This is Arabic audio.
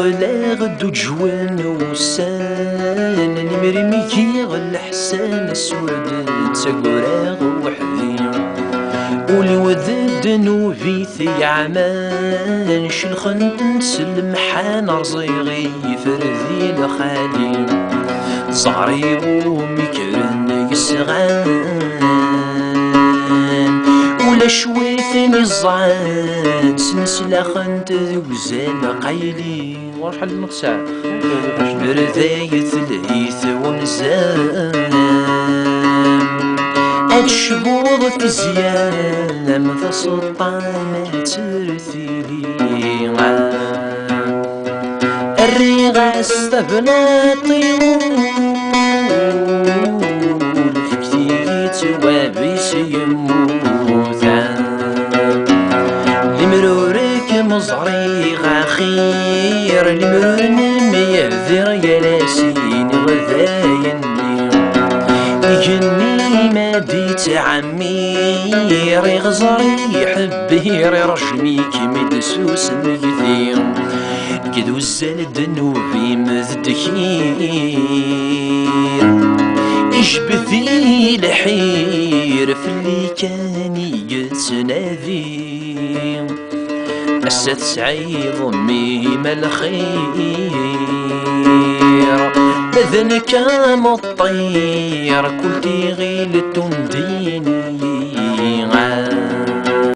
غلاغ دو جوان وسان نمري ميكي الحسان اسود تسقراغ وحدي ولي وذد نوفي في عمان شلخن تنسلم حان رزيغي فردي لخالي صغري ومكرن يسغان ولا شوي ثاني الزعان سنسلا خنت ذوزان قايلي ورحل المقسع برداية الهيث ونزان الشبوض في زيان مثل سلطان ترثيلي الريغة استبناطي في كتيت وابيس يموت لمرورك مزعري غاخير لمرور ميعذر يلاسين غذايني يجني ما ديت عمير يغزري يحبير يرجميك مدسوس مكثير قد وزال دنوبي مذدكير يشبثي الحير في اللي كان يتنادي أسات سعيد ضميم الخير بذن كام الطير كل غيل تنديني